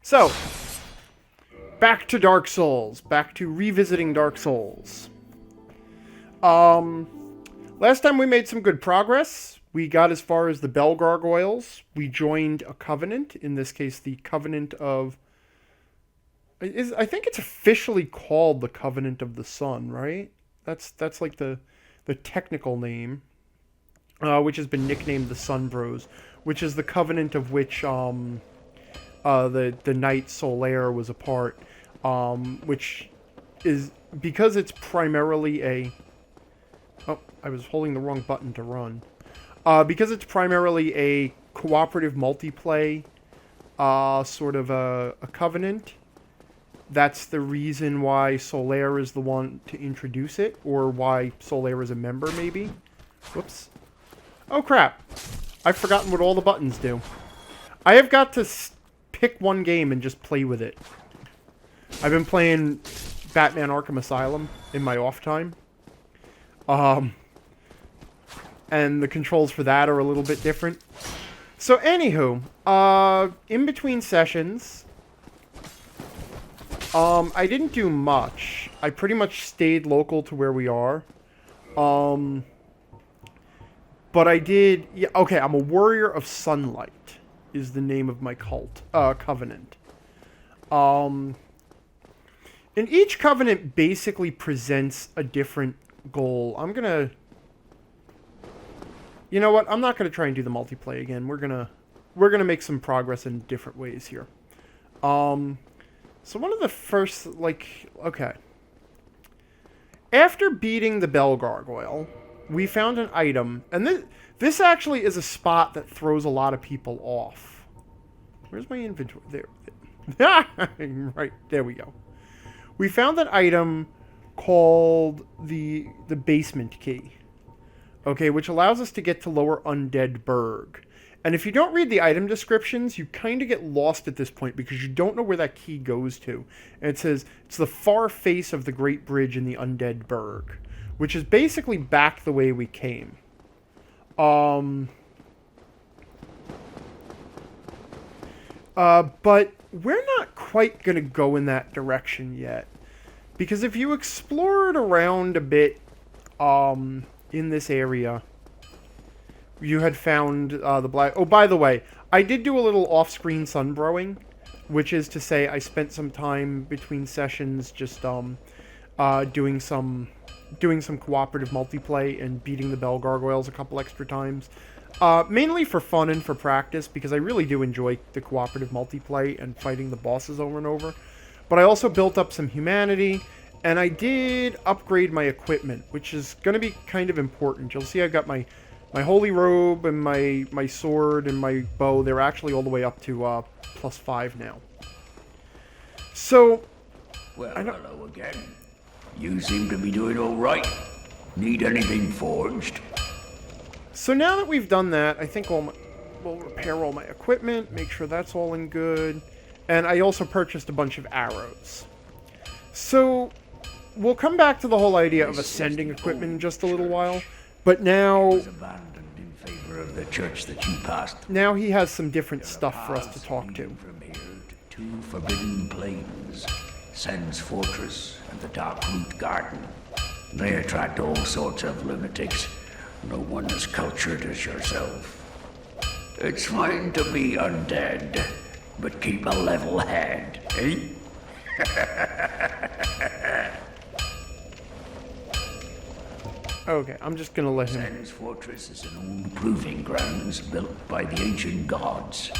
So, back to Dark Souls. Back to revisiting Dark Souls. Last time we made some good progress. We got as far as the Bell Gargoyles. We joined a covenant. In this case, the Covenant of... I think it's officially called the Covenant of the Sun, right? That's like the technical name. Which has been nicknamed the Sun Bros. Which is the covenant of which... the Knight Solaire was a part, which is, because it's primarily a... Oh, I was holding the wrong button to run. Because it's primarily a cooperative multiplay, sort of a covenant, that's the reason why Solaire is the one to introduce it, or why Solaire is a member, maybe? Whoops. Oh, crap. I've forgotten what all the buttons do. I have got to... pick one game and just play with it. I've been playing Batman Arkham Asylum in my off time. And the controls for that are a little bit different. So anywho, in between sessions, I didn't do much. I pretty much stayed local to where we are. But I did... Yeah, okay, I'm a Warrior of Sunlight. Is the name of my covenant. And each covenant basically presents a different goal. I'm gonna... You know what? I'm not gonna try and do the multiplayer again. We're gonna make some progress in different ways here. So one of the first, okay. After beating the Bell Gargoyle, we found an item, and this actually is a spot that throws a lot of people off. Where's my inventory? There. Right, there we go. We found an item called the basement key. Okay, which allows us to get to Lower Undead Burg. And if you don't read the item descriptions, you kind of get lost at this point because you don't know where that key goes to. And it says, it's the far face of the Great Bridge in the Undead Burg, which is basically back the way we came. But we're not quite going to go in that direction yet. Because if you explored around a bit, in this area, you had found, the black... Oh, by the way, I did do a little off-screen sunbrowing, which is to say I spent some time between sessions just, doing some cooperative multiplay and beating the Bell Gargoyles a couple extra times. Mainly for fun and for practice, because I really do enjoy the cooperative multiplay and fighting the bosses over and over. But I also built up some humanity, and I did upgrade my equipment, which is going to be kind of important. You'll see I've got my holy robe and my sword and my bow. They're actually all the way up to +5 now. So... Well, hello again. You seem to be doing all right. Need anything forged? So now that we've done that, I think we'll repair all my equipment, make sure that's all in good. And I also purchased a bunch of arrows. So we'll come back to the whole idea of ascending equipment in just a little while. But now... abandoned in favor of the church that you passed. Now he has some different stuff for us to talk to. From here to two forbidden plains, Sen's Fortress and the Dark Root Garden. They attract all sorts of lunatics. No one as cultured as yourself. It's fine to be undead, but keep a level head, eh? Okay, I'm just gonna let him... Sen's Fortress is an old proving grounds built by the ancient gods.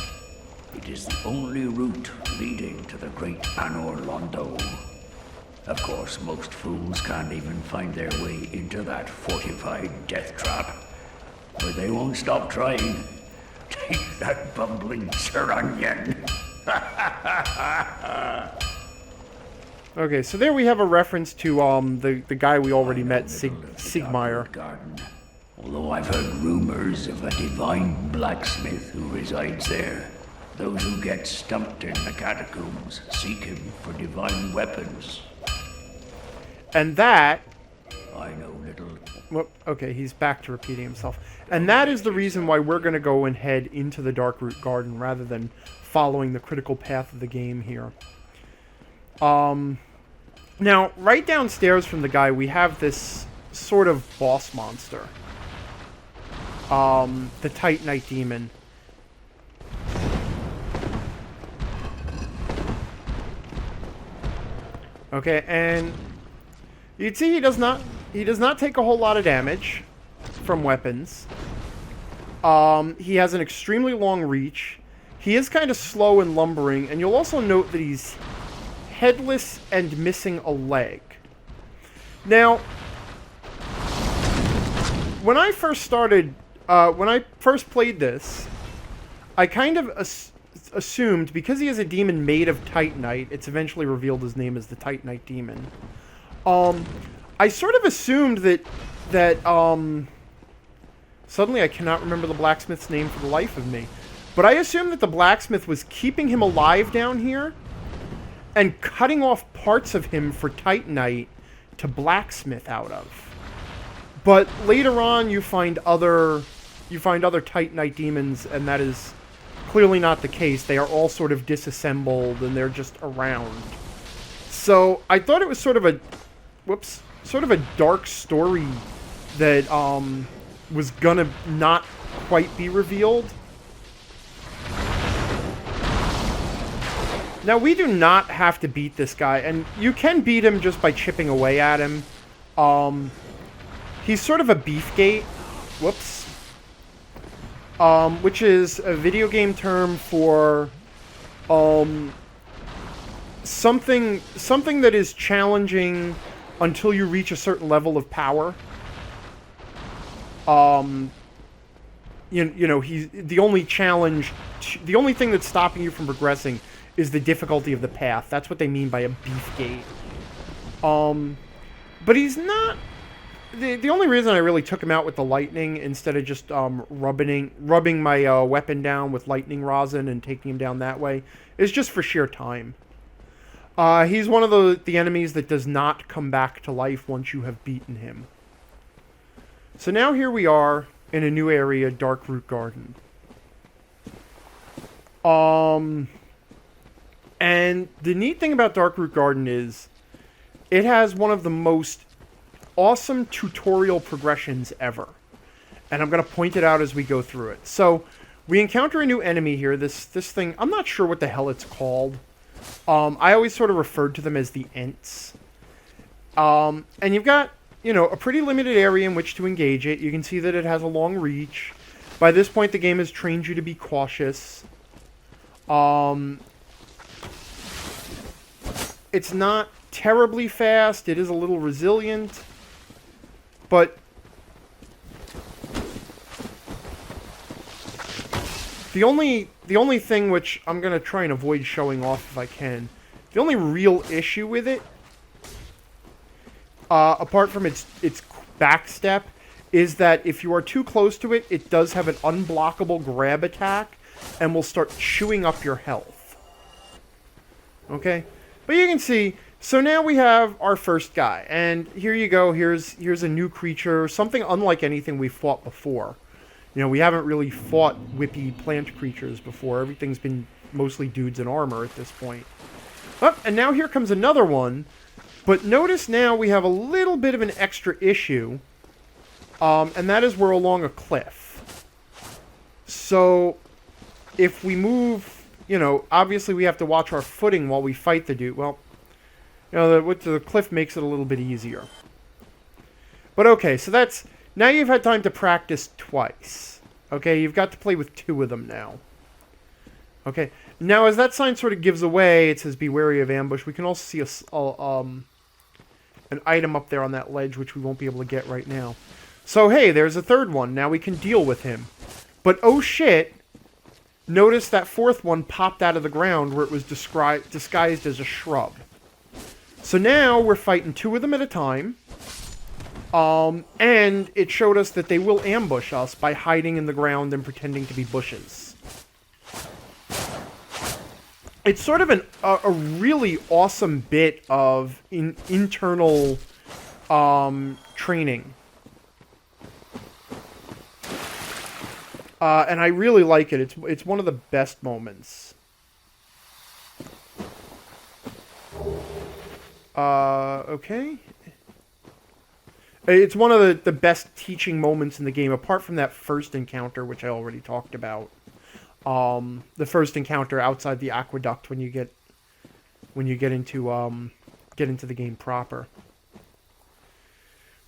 It is the only route leading to the great Anor Londo. Of course, most fools can't even find their way into that fortified death trap. But they won't stop trying. Take that bumbling Sir Onion. Okay, so there we have a reference to the guy we already met, Sigmire. Garden. Although I've heard rumors of a divine blacksmith who resides there. Those who get stumped in the catacombs seek him for divine weapons. And that... I know little, Well, okay, he's back to repeating himself. And that is the reason why we're going to go and head into the Darkroot Garden rather than following the critical path of the game here. Now, right downstairs from the guy, we have this sort of boss monster. The Titanite Demon. Okay, and you can see he does not take a whole lot of damage from weapons. He has an extremely long reach. He is kind of slow and lumbering, and you'll also note that he's headless and missing a leg. Now, when I first started, when I first played this, I kind of assumed, because he is a demon made of Titanite, it's eventually revealed his name is the Titanite Demon. I sort of assumed that suddenly I cannot remember the blacksmith's name for the life of me. But I assumed that the blacksmith was keeping him alive down here and cutting off parts of him for Titanite to blacksmith out of. But later on you find other Titanite demons, and that is clearly not the case. They are all sort of disassembled and they're just around. So I thought it was sort of a dark story that was gonna not quite be revealed. Now, we do not have to beat this guy, and you can beat him just by chipping away at him. He's sort of a beefgate. Whoops. Which is a video game term for something that is challenging until you reach a certain level of power. You know, he's the only challenge, the only thing that's stopping you from progressing is the difficulty of the path. That's what they mean by a beefgate. But he's not. The only reason I really took him out with the lightning instead of just rubbing my weapon down with lightning rosin and taking him down that way is just for sheer time. He's one of the enemies that does not come back to life once you have beaten him. So now here we are in a new area, Darkroot Garden. And the neat thing about Darkroot Garden is it has one of the most awesome tutorial progressions ever. And I'm going to point it out as we go through it. So we encounter a new enemy here. This thing, I'm not sure what the hell it's called. I always sort of referred to them as the Ents. And you've got, you know, a pretty limited area in which to engage it. You can see that it has a long reach. By this point, the game has trained you to be cautious. It's not terribly fast. It is a little resilient. But the only thing which I'm going to try and avoid showing off if I can, the only real issue with it, apart from its back step, is that if you are too close to it, it does have an unblockable grab attack and will start chewing up your health. Okay? But you can see, so now we have our first guy, and here you go, here's a new creature, something unlike anything we've fought before. You know, we haven't really fought whippy plant creatures before. Everything's been mostly dudes in armor at this point. Oh, and now here comes another one, but notice now we have a little bit of an extra issue, and that is we're along a cliff. So, if we move, you know, obviously we have to watch our footing while we fight the dude. Well, you know, the cliff makes it a little bit easier. But okay, so that's... Now you've had time to practice twice. Okay, you've got to play with two of them now. Okay, now as that sign sort of gives away, it says be wary of ambush. We can also see an item up there on that ledge, which we won't be able to get right now. So hey, there's a third one. Now we can deal with him. But oh shit, notice that fourth one popped out of the ground where it was disguised as a shrub. So now we're fighting two of them at a time. And it showed us that they will ambush us by hiding in the ground and pretending to be bushes. It's sort of a really awesome bit of internal training. And I really like it. It's one of the best moments. Okay. It's one of the best teaching moments in the game, apart from that first encounter, which I already talked about. The first encounter outside the aqueduct when you get into the game proper.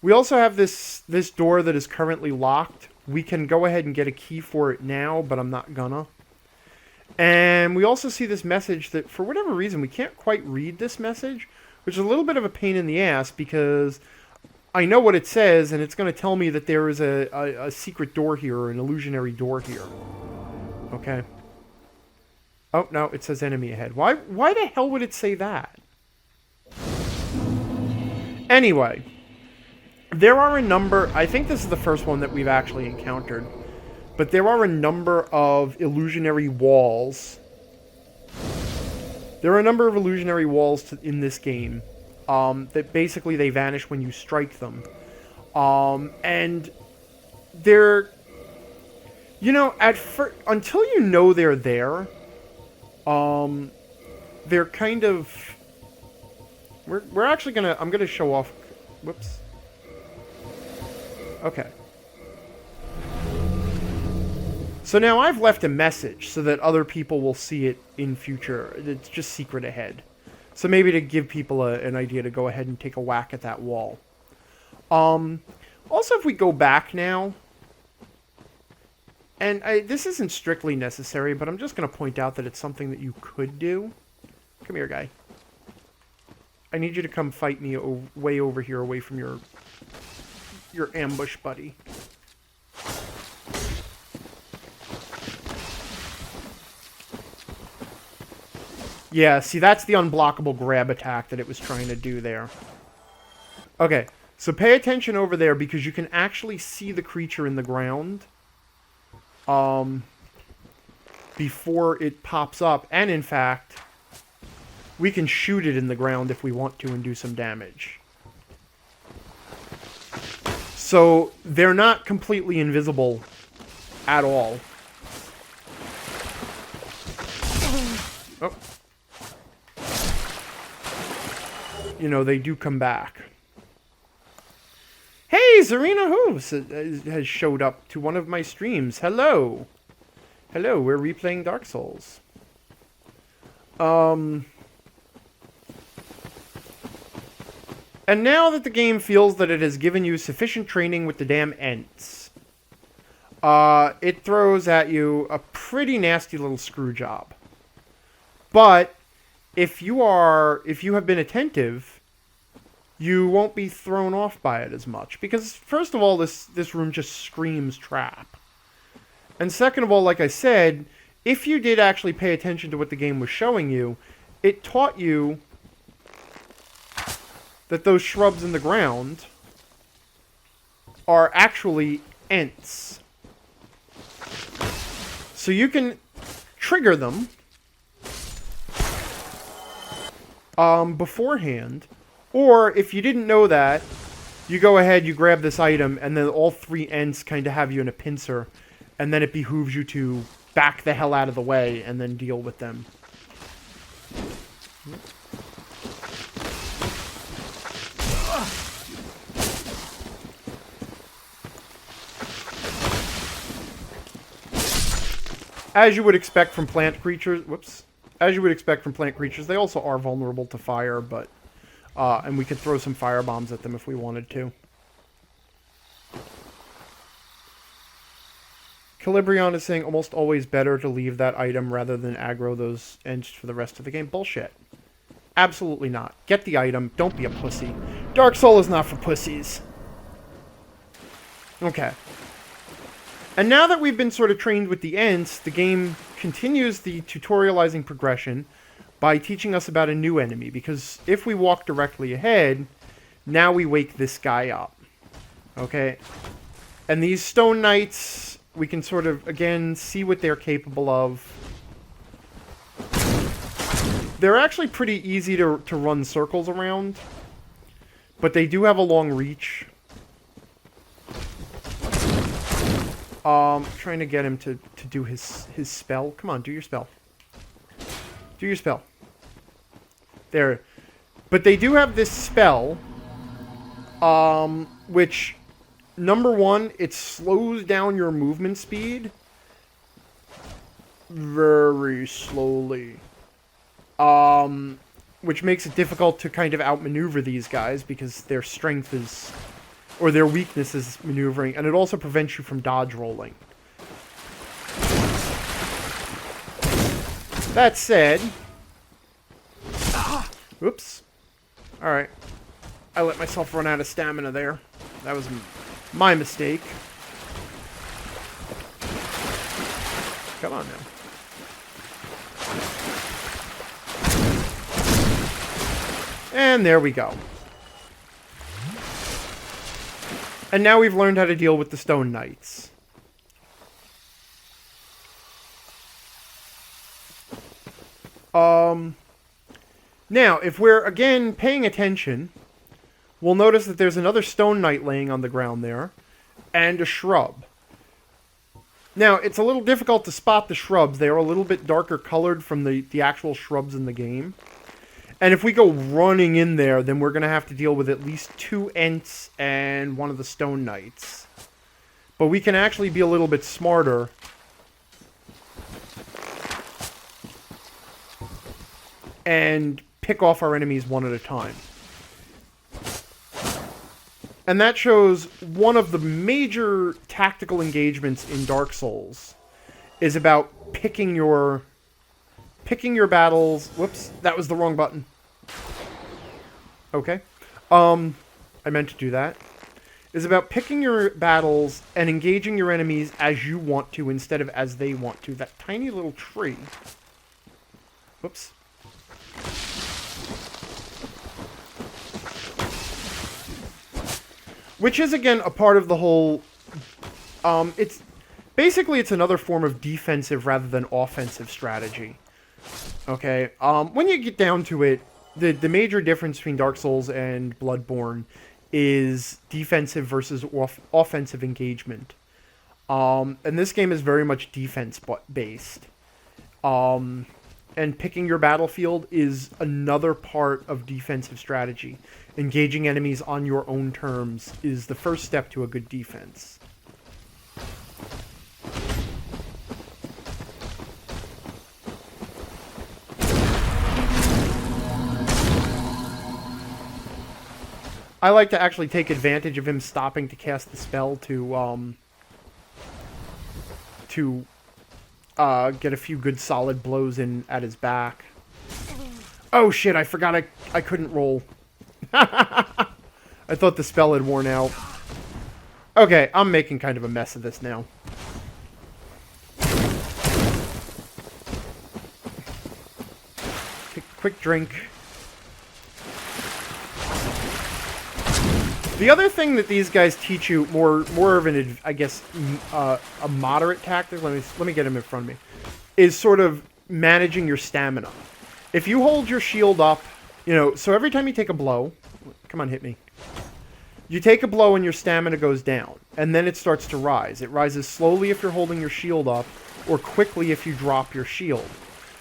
We also have this door that is currently locked. We can go ahead and get a key for it now, but I'm not gonna. And we also see this message that, for whatever reason, we can't quite read this message, which is a little bit of a pain in the ass, because I know what it says, and it's going to tell me that there is a secret door here, or an illusionary door here. Okay. Oh, no, it says enemy ahead. Why the hell would it say that? Anyway, there are a number... I think this is the first one that we've actually encountered. But there are a number of illusionary walls. There are a number of illusionary walls in this game. That basically they vanish when you strike them. And they're... You know, until you know they're there, they're kind of... We're actually gonna... I'm gonna show off... Whoops. Okay. So now I've left a message so that other people will see it in future. It's just secret ahead. So maybe to give people an idea to go ahead and take a whack at that wall. Also, if we go back now... And this isn't strictly necessary, but I'm just going to point out that it's something that you could do. Come here, guy. I need you to come fight me way over here, away from your ambush buddy. Yeah, see, that's the unblockable grab attack that it was trying to do there. Okay, so pay attention over there, because you can actually see the creature in the ground before it pops up. And in fact, we can shoot it in the ground if we want to and do some damage. So they're not completely invisible at all. Oh. You know, they do come back. Hey, Zarina Hooves has showed up to one of my streams. Hello. Hello, we're replaying Dark Souls. And now that the game feels that it has given you sufficient training with the damn Ents, it throws at you a pretty nasty little screw job. But if you have been attentive, you won't be thrown off by it as much. Because, first of all, this room just screams trap. And second of all, like I said, if you did actually pay attention to what the game was showing you, it taught you that those shrubs in the ground are actually Ents. So you can trigger them beforehand. Or, if you didn't know that, you go ahead, you grab this item, and then all three Ents kind of have you in a pincer, and then it behooves you to back the hell out of the way and then deal with them. As you would expect from plant creatures, as you would expect from plant creatures, they also are vulnerable to fire, but... and we could throw some fire bombs at them if we wanted to. Calibrion is saying almost always better to leave that item rather than aggro those Ents for the rest of the game. Bullshit. Absolutely not. Get the item. Don't be a pussy. Dark Soul is not for pussies. Okay. And now that we've been sort of trained with the Ents, the game continues the tutorializing progression by teaching us about a new enemy, because if we walk directly ahead, now we wake this guy up. Okay? And these Stone Knights, we can sort of, again, see what they're capable of. They're actually pretty easy to run circles around, but they do have a long reach. Trying to get him to do his spell. Come on, do your spell. Do your spell. There. But they do have this spell, which, number one, it slows down your movement speed very slowly. Which makes it difficult to kind of outmaneuver these guys because their strength is, or their weakness is maneuvering, and it also prevents you from dodge rolling. That said, oops. Alright. I let myself run out of stamina there. That was my mistake. Come on now. And there we go. And now we've learned how to deal with the Stone Knights. Now, if we're, again, paying attention, we'll notice that there's another Stone Knight laying on the ground there, and a shrub. Now, it's a little difficult to spot the shrubs. They are a little bit darker colored from the actual shrubs in the game. And if we go running in there, then we're going to have to deal with at least 2 Ents and one of the Stone Knights. But we can actually be a little bit smarter. And pick off our enemies one at a time. And that shows one of the major tactical engagements in Dark Souls is about picking your battles. Whoops, that was the wrong button. Okay. I meant to do that. Is about picking your battles and engaging your enemies as you want to instead of as they want to. That tiny little tree. Whoops. Which is, again, a part of the whole... it's another form of defensive rather than offensive strategy. Okay? When you get down to it, the major difference between Dark Souls and Bloodborne is defensive versus offensive engagement. And this game is very much defense-based. And picking your battlefield is another part of defensive strategy. Engaging enemies on your own terms is the first step to a good defense. I like to actually take advantage of him stopping to cast the spell to get a few good solid blows in at his back. Oh shit, I forgot I couldn't roll. I thought the spell had worn out. Okay, I'm making kind of a mess of this now. Take a quick drink. The other thing that these guys teach you, more of an, I guess, a moderate tactic, let me get him in front of me, is sort of managing your stamina. If you hold your shield up, so every time you take a blow, come on, hit me. You take a blow and your stamina goes down, and then it starts to rise. It rises slowly if you're holding your shield up, or quickly if you drop your shield.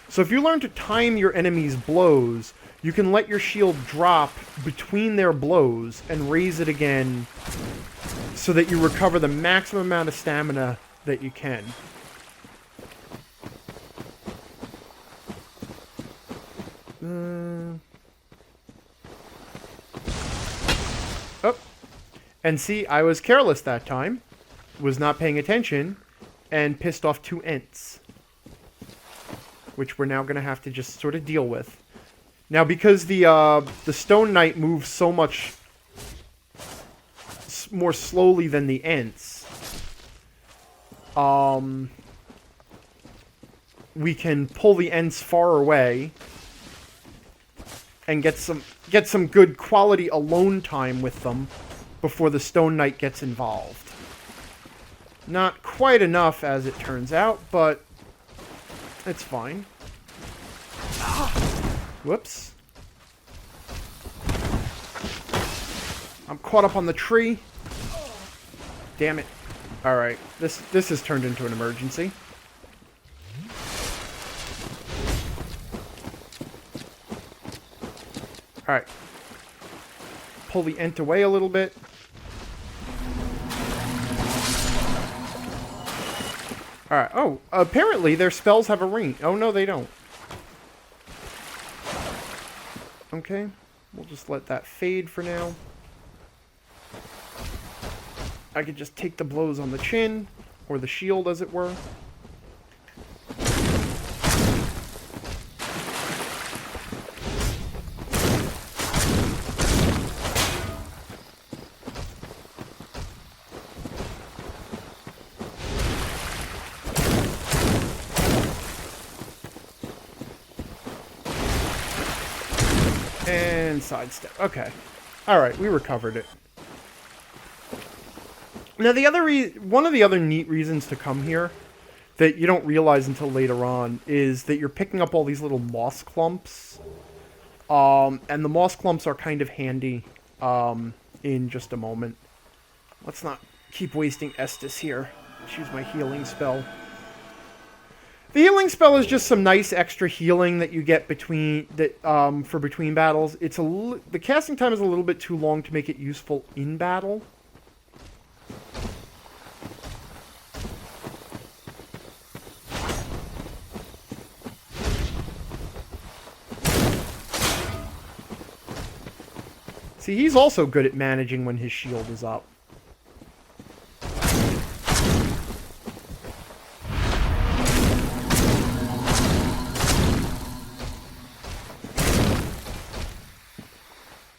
So if you learn to time your enemy's blows, you can let your shield drop between their blows and raise it again so that you recover the maximum amount of stamina that you can. Oh. And see, I was careless that time. Was not paying attention and pissed off 2 Ents. Which we're now going to have to just sort of deal with. Now, because the Stone Knight moves so much more slowly than the Ents, we can pull the Ents far away and get some good quality alone time with them before the Stone Knight gets involved. Not quite enough, as it turns out, but it's fine. Whoops. I'm caught up on the tree. Damn it. Alright, this has turned into an emergency. Alright. Pull the Ent away a little bit. Alright, oh, apparently their spells have a ring. Oh, no, they don't. Okay, we'll just let that fade for now. I could just take the blows on the chin, or the shield, as it were. And sidestep. Okay. Alright, we recovered it. Now, one of the other neat reasons to come here that you don't realize until later on is that you're picking up all these little moss clumps. And the moss clumps are kind of handy in just a moment. Let's not keep wasting Estus here. Let's use my healing spell. The healing spell is just some nice extra healing that you get for between battles. The casting time is a little bit too long to make it useful in battle. See, he's also good at managing when his shield is up.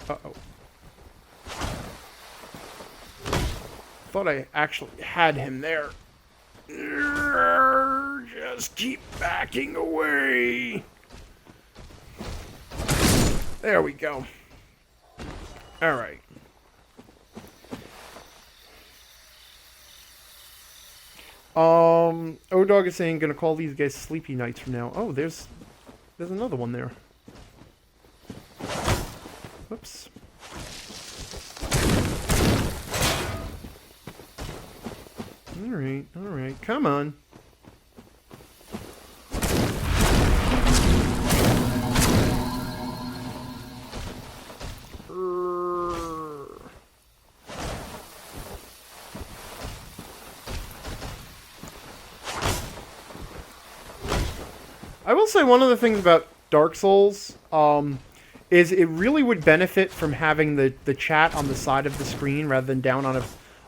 Uh-oh. Thought I actually had him there. Just keep backing away. There we go. Alright. O-Dog is saying gonna call these guys sleepy nights from now. Oh, there's another one there. Whoops. Alright, come on. I will say one of the things about Dark Souls is it really would benefit from having the chat on the side of the screen rather than down on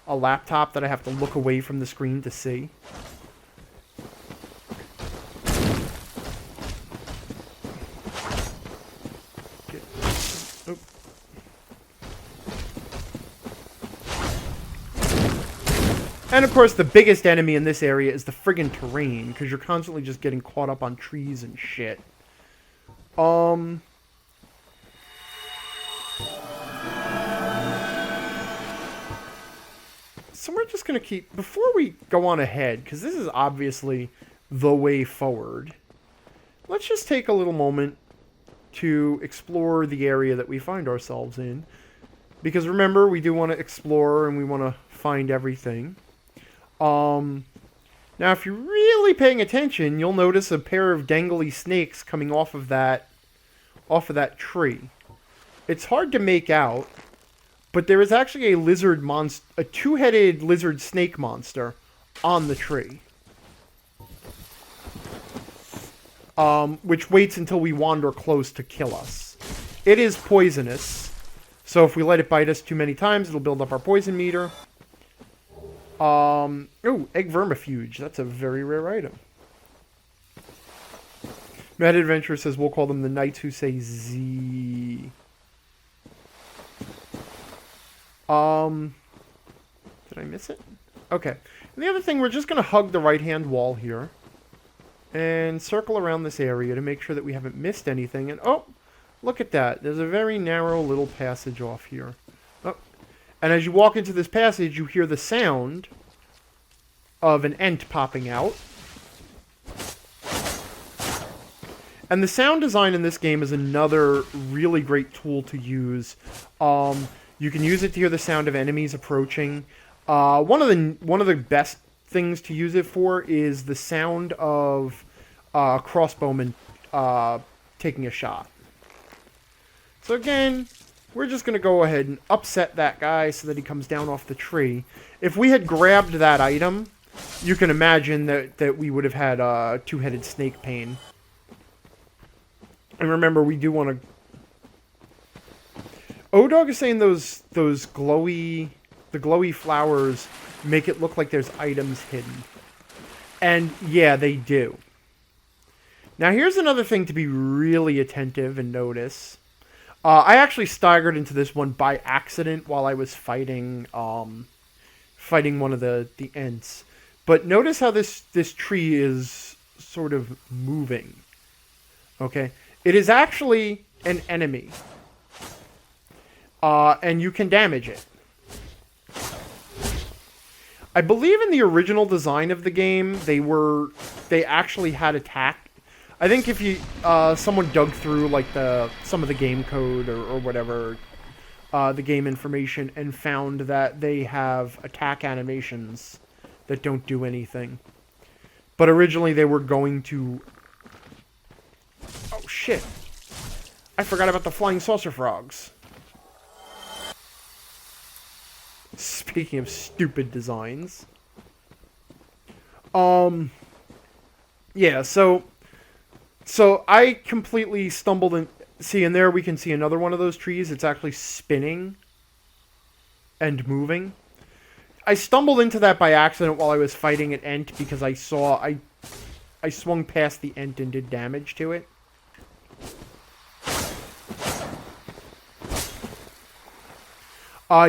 a laptop that I have to look away from the screen to see. And, of course, the biggest enemy in this area is the friggin' terrain, because you're constantly just getting caught up on trees and shit. So we're just going to keep... Before we go on ahead, because this is obviously the way forward, let's just take a little moment to explore the area that we find ourselves in. Because remember, we do want to explore and we want to find everything. Now, if you're really paying attention, you'll notice a pair of dangly snakes coming off of that tree. It's hard to make out, but there is actually a two-headed lizard snake monster on the tree. Which waits until we wander close to kill us. It is poisonous, so if we let it bite us too many times, it'll build up our poison meter. Oh, egg vermifuge. That's a very rare item. Mad Adventurer says we'll call them the Knights Who Say Z. Did I miss it? Okay. And the other thing, we're just going to hug the right-hand wall here. And circle around this area to make sure that we haven't missed anything. And, oh, look at that. There's a very narrow little passage off here. Oh. And as you walk into this passage, you hear the sound of an Ent popping out. And the sound design in this game is another really great tool to use. You can use it to hear the sound of enemies approaching. One of the best things to use it for is the sound of crossbowmen taking a shot. So again, we're just going to go ahead and upset that guy so that he comes down off the tree. If we had grabbed that item, you can imagine that we would have had two-headed snake pain. And remember, we do want to... O-Dog is saying those glowy flowers make it look like there's items hidden. And yeah, they do. Now here's another thing to be really attentive and notice. I actually staggered into this one by accident while I was fighting one of the Ents. But notice how this tree is sort of moving. Okay? It is actually an enemy. And you can damage it. I believe in the original design of the game, they actually had attack. I think if you someone dug through like some of the game code or whatever, the game information, and found that they have attack animations that don't do anything. But originally they were going to... Oh shit! I forgot about the flying saucer frogs. Speaking of stupid designs. Yeah, so I completely stumbled in... See, in there we can see another one of those trees. It's actually spinning and moving. I stumbled into that by accident while I was fighting an Ent because I swung past the Ent and did damage to it.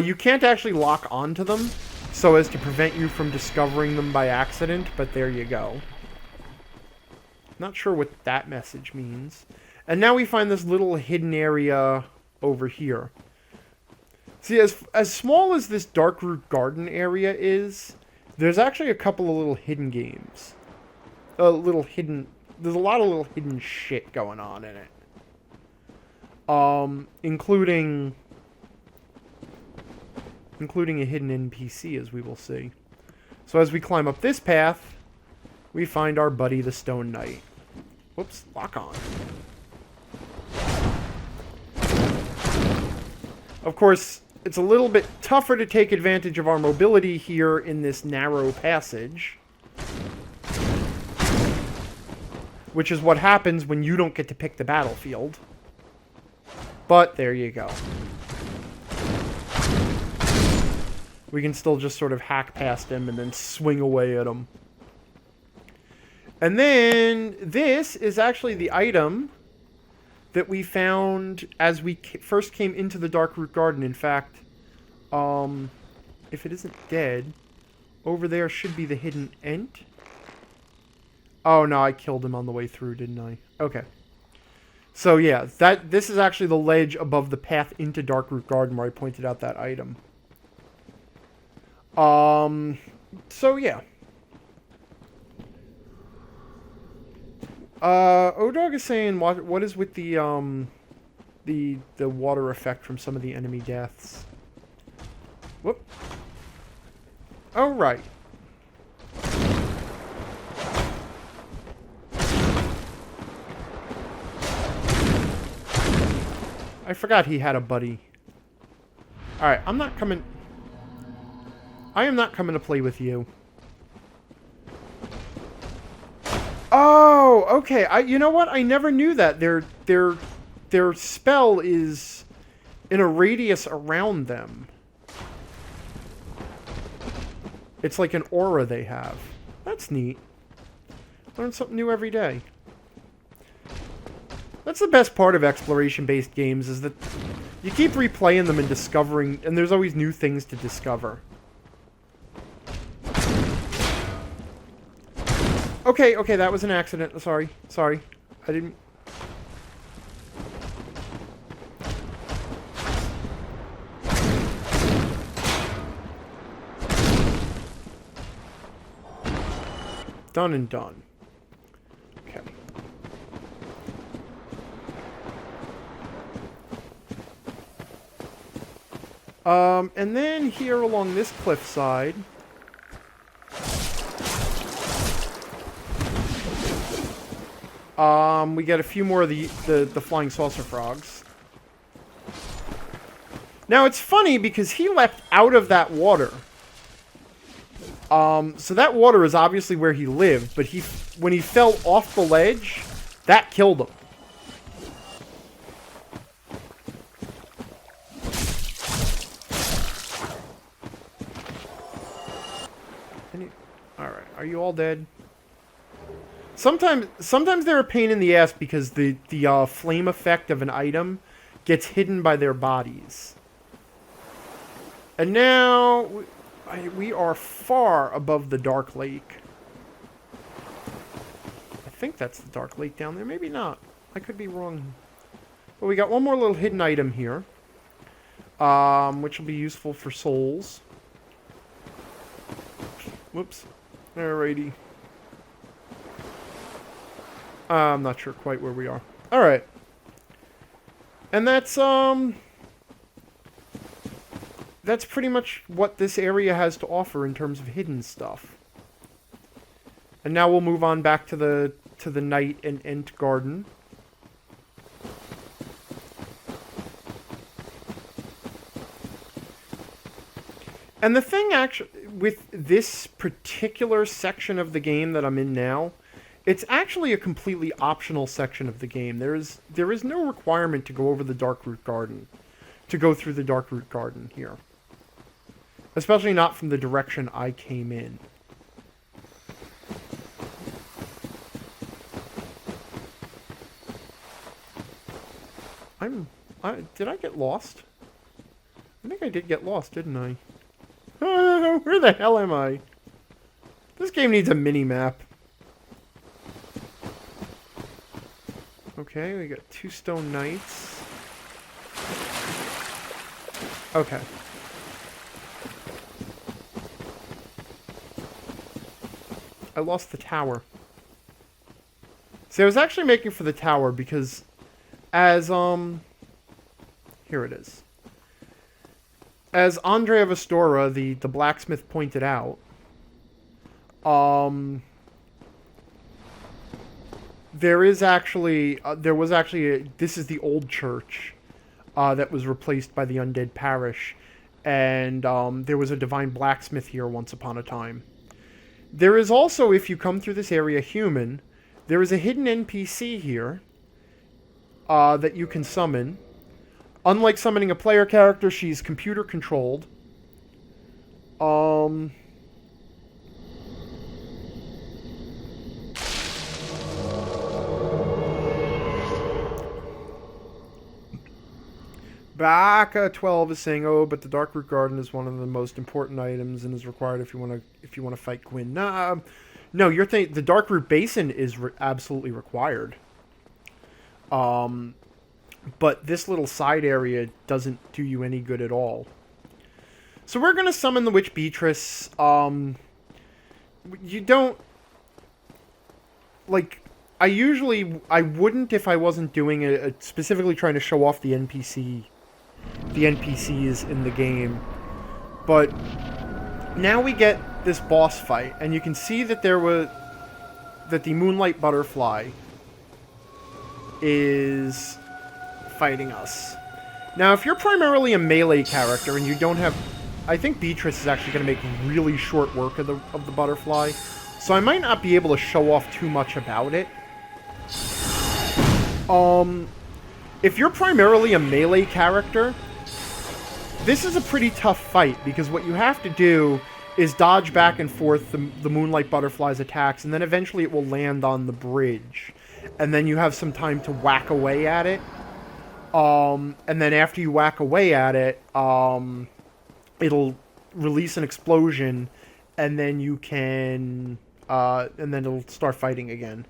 You can't actually lock onto them so as to prevent you from discovering them by accident, but there you go. Not sure what that message means. And now we find this little hidden area over here. See, as small as this Darkroot Garden area is, there's actually a couple of little hidden games. There's a lot of little hidden shit going on in it. Including a hidden NPC, as we will see. So as we climb up this path, we find our buddy the Stone Knight. Whoops, lock on. Of course, it's a little bit tougher to take advantage of our mobility here in this narrow passage. Which is what happens when you don't get to pick the battlefield. But there you go. We can still just sort of hack past him and then swing away at him. And then this is actually the item that we found as we first came into the Darkroot Garden. In fact, if it isn't dead, over there should be the hidden Ent. Oh no, I killed him on the way through, didn't I? Okay. So yeah, this is actually the ledge above the path into Darkroot Garden where I pointed out that item. So yeah. O-Dog is saying what is with the water effect from some of the enemy deaths. Whoop. Oh right. I forgot he had a buddy. Alright, I am not coming to play with you. Oh, okay. You know what? I never knew that. Their spell is in a radius around them. It's like an aura they have. That's neat. Learn something new every day. That's the best part of exploration-based games, is that you keep replaying them and discovering, and there's always new things to discover. Okay, that was an accident. Sorry. I didn't... Done and done. Okay. And then here along this cliffside, we get a few more of the flying saucer frogs. Now, it's funny because he leapt out of that water. So that water is obviously where he lived, but when he fell off the ledge, that killed him. Alright, are you all dead? Sometimes they're a pain in the ass because the flame effect of an item gets hidden by their bodies. And now we are far above the Dark Lake. I think that's the Dark Lake down there. Maybe not. I could be wrong. But we got one more little hidden item here, which will be useful for souls. Whoops. Alrighty. I'm not sure quite where we are. Alright. And that's pretty much what this area has to offer in terms of hidden stuff. And now we'll move on back to the Night and Ent Garden. And the thing actually with this particular section of the game that I'm in now, it's actually a completely optional section of the game. There is no requirement to go over the Darkroot Garden, to go through the Darkroot Garden here. Especially not from the direction I came in. Did I get lost? I think I did get lost, didn't I? Where the hell am I? This game needs a mini-map. Okay, we got 2 stone knights. Okay. I lost the tower. See, I was actually making for the tower because as, here it is. As Andrea Vestora, the blacksmith, pointed out, there was actually this is the old church that was replaced by the undead parish, and there was a divine blacksmith here once upon a time. There is also, if you come through this area human, there is a hidden NPC here that you can summon. Unlike summoning a player character, she's computer controlled. Baka 12 is saying, "Oh, but the Darkroot Garden is one of the most important items and is required if you want to fight Gwyn." Nah, no, you're thinking the Darkroot Basin is absolutely required. But this little side area doesn't do you any good at all. So we're gonna summon the Witch Beatrice. You don't like. I wouldn't if I wasn't doing it specifically trying to show off the NPCs in the game. But now we get this boss fight, and you can see that the Moonlight Butterfly is fighting us. Now, if you're primarily a melee character and you don't have, I think Beatrice is actually going to make really short work of the butterfly, so I might not be able to show off too much about it. If you're primarily a melee character, this is a pretty tough fight, because what you have to do is dodge back and forth the Moonlight Butterfly's attacks, and then eventually it will land on the bridge. And then you have some time to whack away at it. And then after you whack away at it, it'll release an explosion, and then you can, and then it'll start fighting again.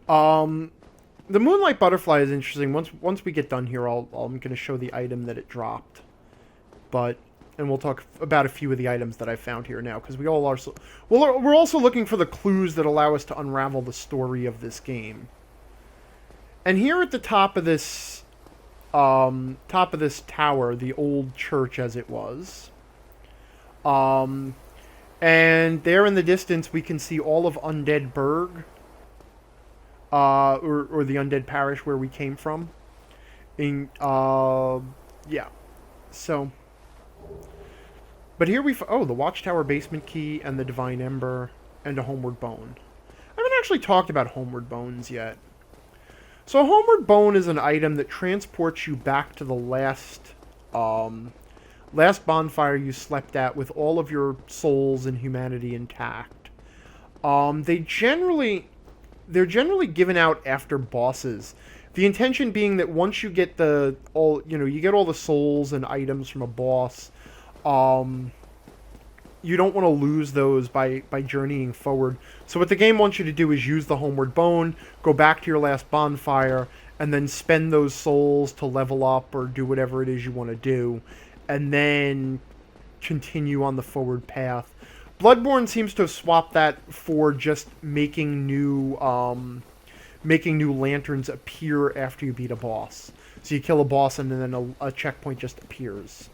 The Moonlight Butterfly is interesting. Once we get done here, I'm going to show the item that it dropped. And we'll talk about a few of the items that I found here now, because we're also looking for the clues that allow us to unravel the story of this game. And here at the top of this top of this tower, the old church as it was. Um, and there in the distance, we can see all of Undead Burg, or the Undead Parish where we came from. Yeah. So, but here the Watchtower basement key and the Divine Ember and a Homeward Bone. I haven't actually talked about Homeward Bones yet. So a Homeward Bone is an item that transports you back to the last bonfire you slept at with all of your souls and humanity intact. They're generally given out after bosses. The intention being that once you get you get all the souls and items from a boss, you don't want to lose those by journeying forward. So what the game wants you to do is use the Homeward Bone, go back to your last bonfire, and then spend those souls to level up or do whatever it is you want to do, and then continue on the forward path. Bloodborne seems to have swapped that for just making new lanterns appear after you beat a boss. So you kill a boss and then a checkpoint just appears.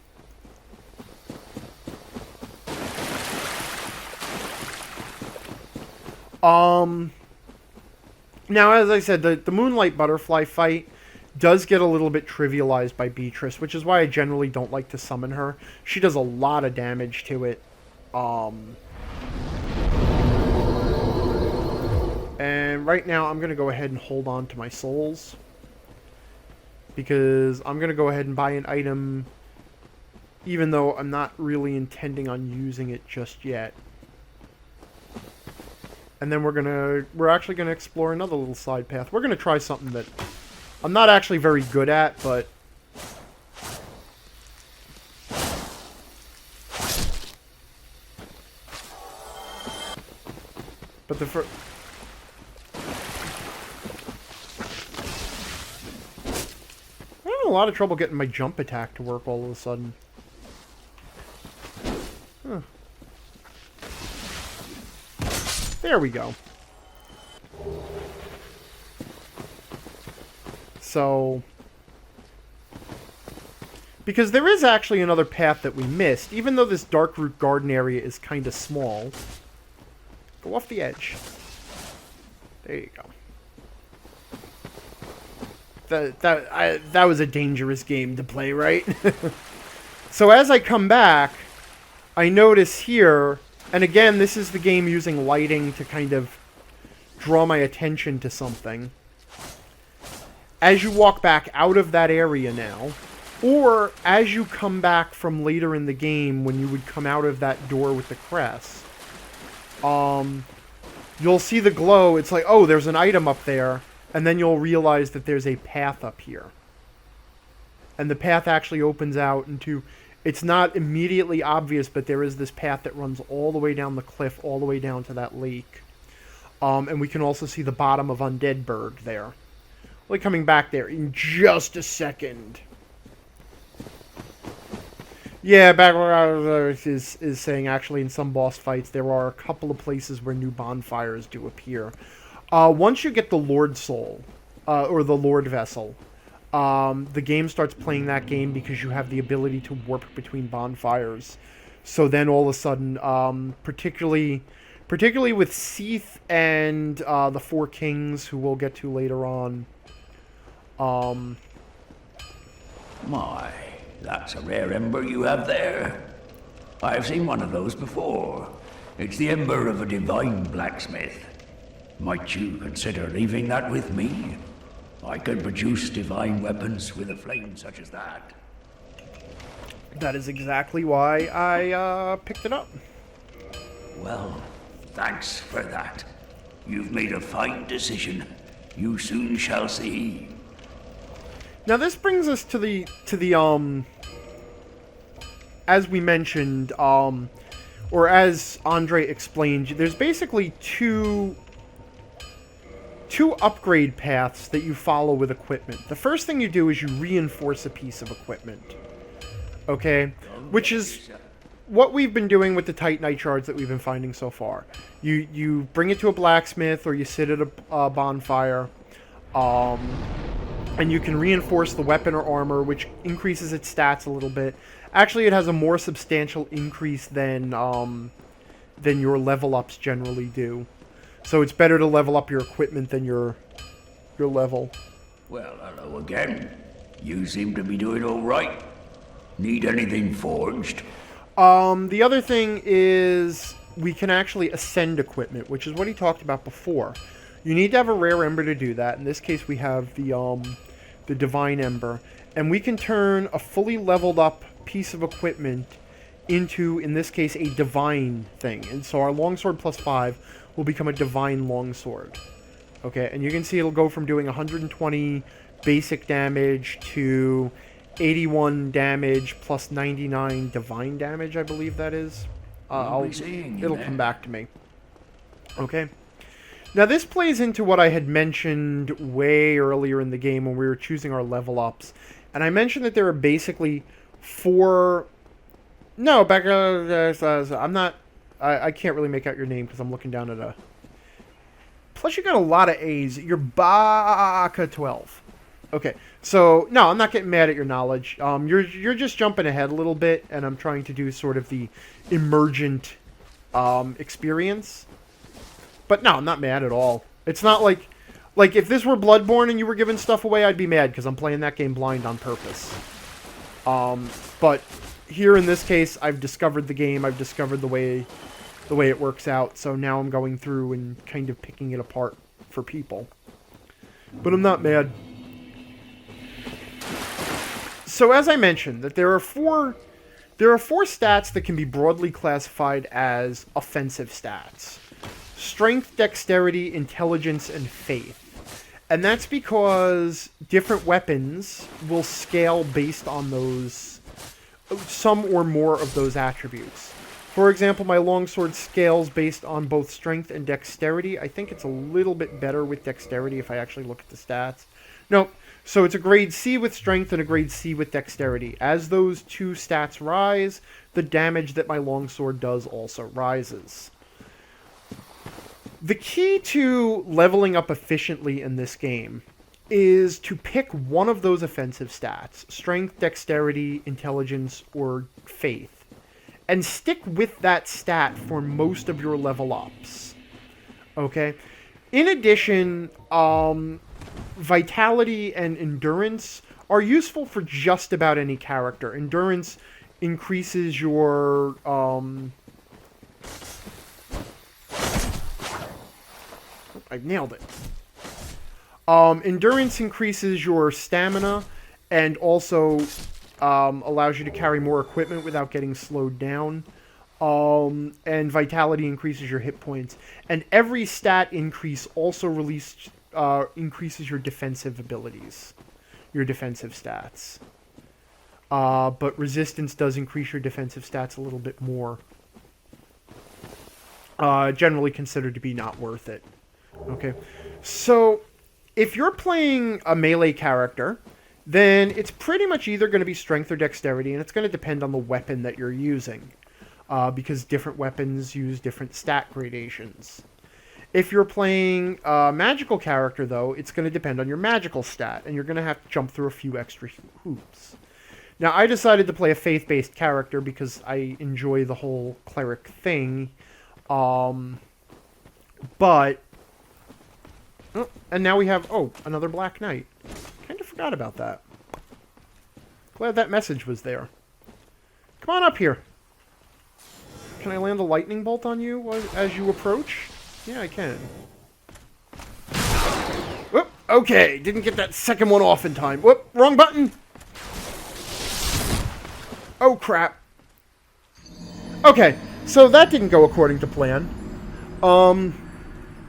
Now, as I said, the Moonlight Butterfly fight does get a little bit trivialized by Beatrice, which is why I generally don't like to summon her. She does a lot of damage to it. And right now, I'm going to go ahead and hold on to my souls, because I'm going to go ahead and buy an item, even though I'm not really intending on using it just yet. And then we're actually gonna explore another little side path. We're gonna try something that I'm not actually very good at, but the first. I'm having a lot of trouble getting my jump attack to work all of a sudden. Huh. There we go. So, because there is actually another path that we missed, even though this Darkroot Garden area is kind of small. Go off the edge. There you go. That was a dangerous game to play, right? So as I come back, I notice here, and again, this is the game using lighting to kind of draw my attention to something. As you walk back out of that area now, or as you come back from later in the game when you would come out of that door with the crest, you'll see the glow. It's like, oh, there's an item up there, and then you'll realize that there's a path up here. And the path actually opens out into... It's not immediately obvious, but there is this path that runs all the way down the cliff, all the way down to that lake. And we can also see the bottom of Undead Burg there. We'll be coming back there in just a second. Yeah, back where I was is saying, actually, in some boss fights, there are a couple of places where new bonfires do appear. Once you get the Lord Soul, or the Lord Vessel, the game starts playing that game because you have the ability to warp between bonfires. So then all of a sudden, particularly with Seath and the Four Kings, who we'll get to later on. My, that's a rare ember you have there. I've seen one of those before. It's the ember of a divine blacksmith. Might you consider leaving that with me? I can produce divine weapons with a flame such as that. That is exactly why I picked it up. Well, thanks for that. You've made a fine decision. You soon shall see. Now this brings us to the as we mentioned, or as Andre explained, there's basically two upgrade paths that you follow with equipment. The first thing you do is you reinforce a piece of equipment. Okay? Which is what we've been doing with the Titanite shards that we've been finding so far. You bring it to a blacksmith, or you sit at a bonfire, and and you can reinforce the weapon or armor, which increases its stats a little bit. Actually, it has a more substantial increase than your level ups generally do. So it's better to level up your equipment than your level. Well, hello again. You seem to be doing all right. Need anything forged? The other thing is we can actually ascend equipment, which is what he talked about before. You need to have a rare ember to do that. In this case, we have the divine ember, and we can turn a fully leveled up piece of equipment into, in this case, a divine thing. And so our longsword +5 will become a divine longsword. Okay, and you can see it'll go from doing 120 basic damage to 81 damage plus 99 divine damage, I believe that is. It'll come back to me. Okay. Now this plays into what I had mentioned way earlier in the game when we were choosing our level ups. And I mentioned that there are basically 4... No, I'm not... I can't really make out your name because I'm looking down at a... Plus you got a lot of A's. You're Baka12. Okay, so, no, I'm not getting mad at your knowledge. You're just jumping ahead a little bit, and I'm trying to do sort of the emergent experience. But no, I'm not mad at all. It's not like if this were Bloodborne and you were giving stuff away, I'd be mad because I'm playing that game blind on purpose. But here in this case, I've discovered the game. I've discovered the way it works out. So now I'm going through and kind of picking it apart for people. But I'm not mad. So as I mentioned, that there are four stats that can be broadly classified as offensive stats. Strength, dexterity, intelligence, and faith. And that's because different weapons will scale based on those, some or more of those attributes. For example, my longsword scales based on both strength and dexterity. I think it's a little bit better with dexterity if I actually look at the stats. No, so it's a grade C with strength and a grade C with dexterity. As those two stats rise, the damage that my longsword does also rises. The key to leveling up efficiently in this game is to pick one of those offensive stats, strength, dexterity, intelligence, or faith, and stick with that stat for most of your level ups. Okay? In addition, vitality and endurance are useful for just about any character. Endurance increases your... I nailed it. Endurance increases your stamina and also allows you to carry more equipment without getting slowed down. And vitality increases your hit points. And every stat increase also increases your defensive abilities, your defensive stats. But resistance does increase your defensive stats a little bit more. Generally considered to be not worth it. Okay, so if you're playing a melee character, then it's pretty much either going to be strength or dexterity, and it's going to depend on the weapon that you're using, because different weapons use different stat gradations. If you're playing a magical character, though, it's going to depend on your magical stat, and you're going to have to jump through a few extra hoops. Now, I decided to play a faith-based character because I enjoy the whole cleric thing, but... Oh, and now we have, another Black Knight. Kind of forgot about that. Glad that message was there. Come on up here. Can I land a lightning bolt on you as you approach? Yeah, I can. Whoop, okay, didn't get that second one off in time. Whoop, wrong button. Oh, crap. Okay, so that didn't go according to plan.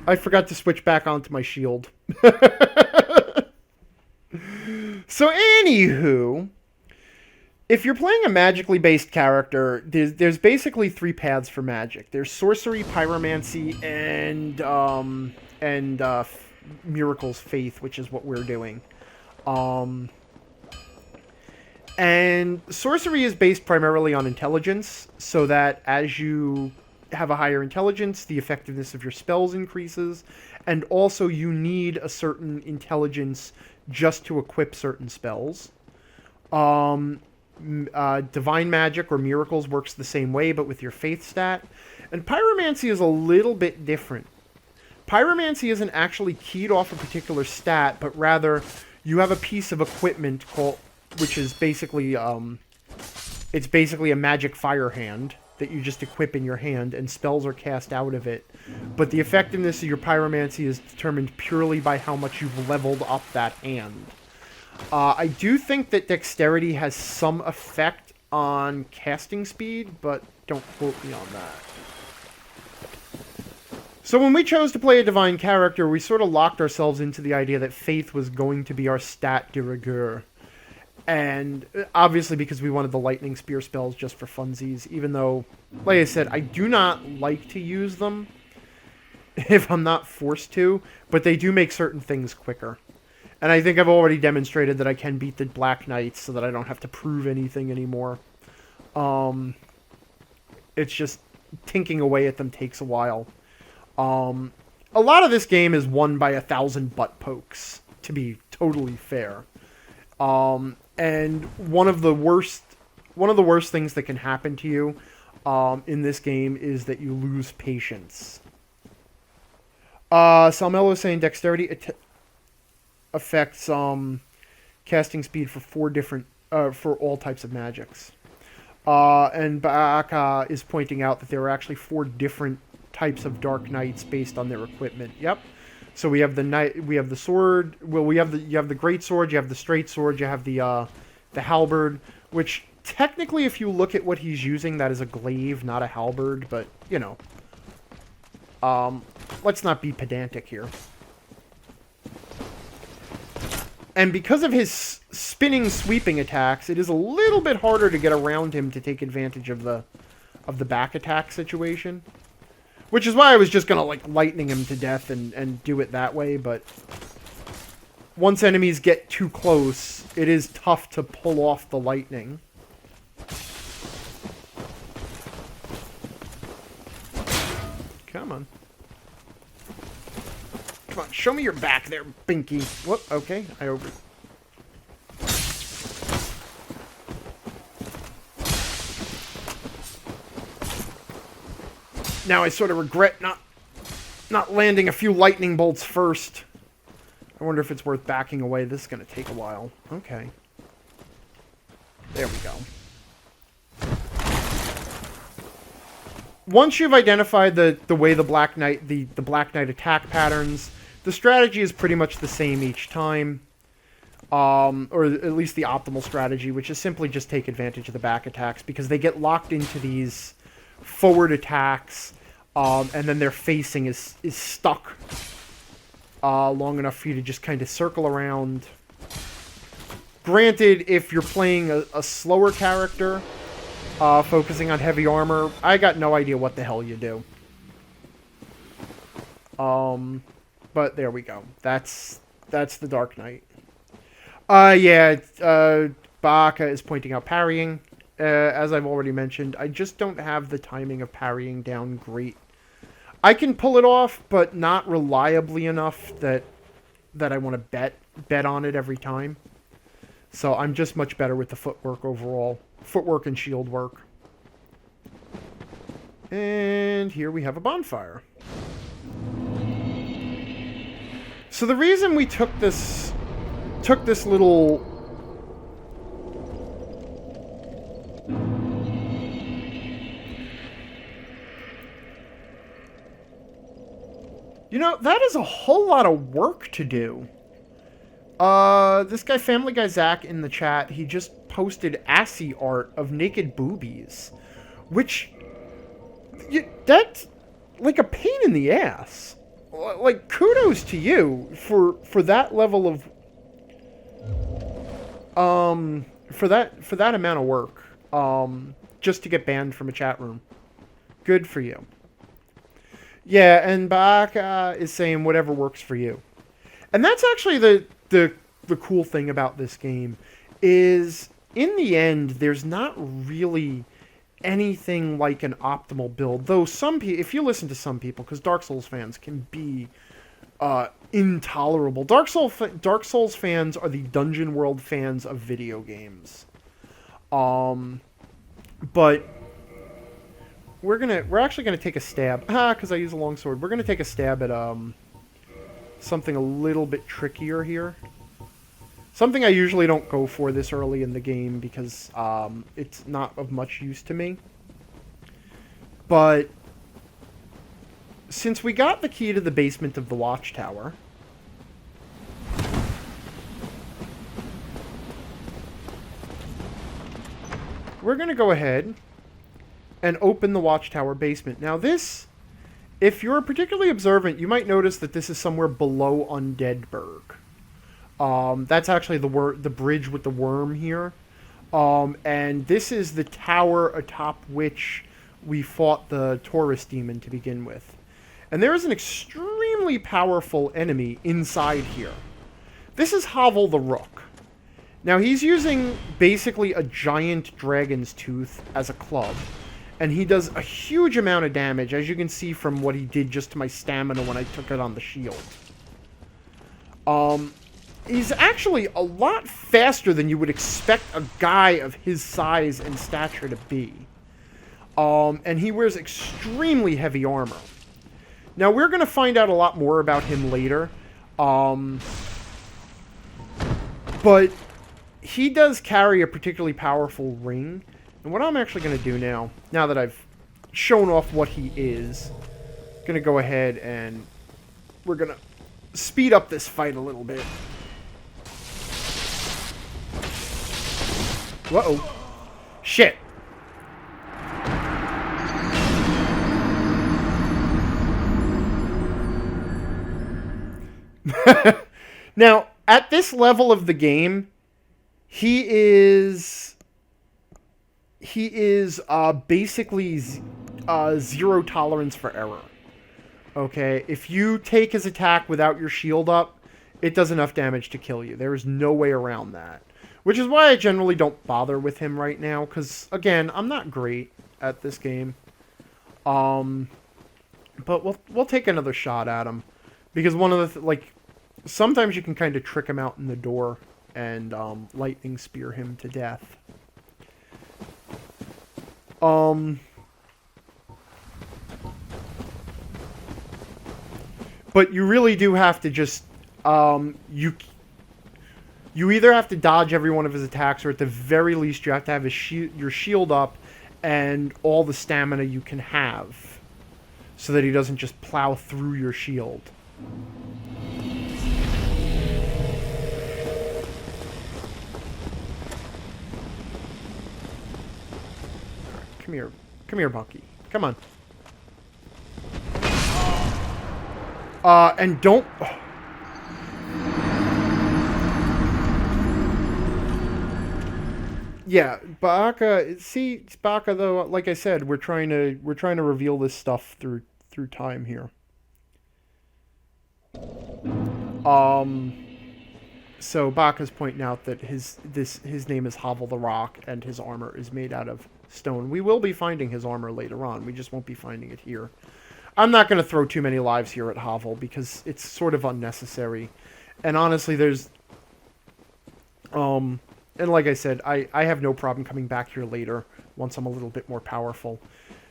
I forgot to switch back onto my shield. So, anywho, if you're playing a magically based character, there's basically 3 paths for magic. There's sorcery, pyromancy, and miracles, faith, which is what we're doing. And sorcery is based primarily on intelligence, so that as you have a higher intelligence, the effectiveness of your spells increases, and also you need a certain intelligence just to equip certain spells. Divine magic or miracles works the same way, but with your faith stat. And pyromancy is a little bit different. Pyromancy isn't actually keyed off a particular stat, but rather you have a piece of equipment which is basically it's basically a magic fire hand that you just equip in your hand, and spells are cast out of it. But the effectiveness of your pyromancy is determined purely by how much you've leveled up that hand. I do think that dexterity has some effect on casting speed, but don't quote me on that. So when we chose to play a divine character, we sort of locked ourselves into the idea that faith was going to be our stat de rigueur. And obviously because we wanted the lightning spear spells just for funsies, even though, like I said, I do not like to use them if I'm not forced to, but they do make certain things quicker. And I think I've already demonstrated that I can beat the Black Knights so that I don't have to prove anything anymore. It's just tinking away at them takes a while. A lot of this game is won by 1,000 butt pokes, to be totally fair. And one of the worst things that can happen to you in this game is that you lose patience. Salmello is saying dexterity affects casting speed for 4 different for all types of magics. And Baaka is pointing out that there are actually 4 different types of Dark Knights based on their equipment. Yep. So we have the sword. Well, you have the great sword. You have the straight sword. You have the halberd, which technically, if you look at what he's using, that is a glaive, not a halberd. But you know, let's not be pedantic here. And because of his spinning, sweeping attacks, it is a little bit harder to get around him to take advantage of the back attack situation. Which is why I was just going to, like, lightning him to death and do it that way, but once enemies get too close, it is tough to pull off the lightning. Come on. Come on, show me your back there, Binky. Whoop, okay, I over... Now I sort of regret not landing a few lightning bolts first. I wonder if it's worth backing away. This is going to take a while. Okay. There we go. Once you've identified the way the Black Knight attack patterns, the strategy is pretty much the same each time. Or at least the optimal strategy, which is simply just take advantage of the back attacks, because they get locked into these forward attacks, and then their facing is stuck long enough for you to just kind of circle around. Granted, if you're playing a slower character, focusing on heavy armor, I got no idea what the hell you do. But there we go. That's the Dark Knight. Baaka is pointing out parrying. As I've already mentioned, I just don't have the timing of parrying down great. I can pull it off, but not reliably enough that I want to bet on it every time. So I'm just much better with the footwork overall. Footwork and shield work. And here we have a bonfire. So the reason we took this little... You know, that is a whole lot of work to do. This guy, Family Guy Zach, in the chat, he just posted assy art of naked boobies. Which, that's like a pain in the ass. Like, kudos to you for that level of... For that amount of work. Just to get banned from a chat room. Good for you. Yeah, and Baaka is saying whatever works for you. And that's actually the cool thing about this game, is in the end, there's not really anything like an optimal build. Though some people, if you listen to some people, because Dark Souls fans can be intolerable. Dark Souls fans are the Dungeon World fans of video games. But we're actually gonna take a stab. Because I use a longsword. We're gonna take a stab at something a little bit trickier here. Something I usually don't go for this early in the game because it's not of much use to me. But since we got the key to the basement of the watchtower, we're going to go ahead and open the watchtower basement. Now this, if you're particularly observant, you might notice that this is somewhere below Undeadburg. That's actually the bridge with the worm here. And this is the tower atop which we fought the Taurus demon to begin with. And there is an extremely powerful enemy inside here. This is Hovel the Rook. Now he's using basically a giant dragon's tooth as a club. And he does a huge amount of damage, as you can see from what he did just to my stamina when I took it on the shield. He's actually a lot faster than you would expect a guy of his size and stature to be. And he wears extremely heavy armor. Now, we're going to find out a lot more about him later. But he does carry a particularly powerful ring. And what I'm actually going to do now that I've shown off what he is, going to go ahead and we're going to speed up this fight a little bit. Uh-oh. Shit. Now, at this level of the game, he is basically zero tolerance for error. Okay, if you take his attack without your shield up, it does enough damage to kill you. There is no way around that. Which is why I generally don't bother with him right now, because, again, I'm not great at this game. But we'll take another shot at him. Because one of the, sometimes you can kind of trick him out in the door and lightning spear him to death. But you really do have to just, you either have to dodge every one of his attacks, or at the very least you have to have your shield up and all the stamina you can have, so that he doesn't just plow through your shield. Come here. Come here, Bucky. Come on. And don't... Yeah, Baka. See, Baka, though, like I said, we're trying to reveal this stuff through time here. So Baka's pointing out that his name is Hovel the Rock, and his armor is made out of stone. We will be finding his armor later on. We just won't be finding it here. I'm not going to throw too many lives here at Hovel because it's sort of unnecessary. And honestly, there's... And like I said, I have no problem coming back here later once I'm a little bit more powerful.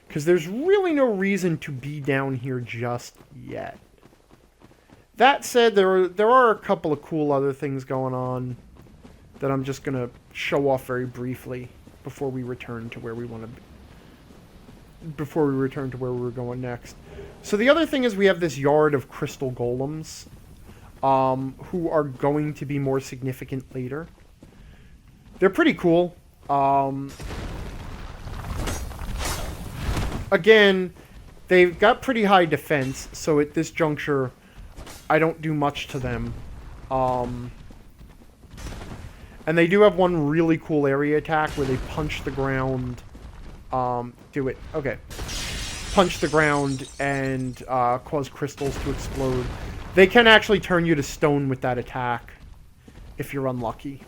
Because there's really no reason to be down here just yet. That said, there are a couple of cool other things going on that I'm just going to show off very briefly before we return to where we want to be. Before we return to where we were going next. So the other thing is we have this yard of crystal golems, who are going to be more significant later. They're pretty cool. Again, they've got pretty high defense, so at this juncture, I don't do much to them. And they do have one really cool area attack where they punch the ground. Do it. Okay. Punch the ground and cause crystals to explode. They can actually turn you to stone with that attack if you're unlucky.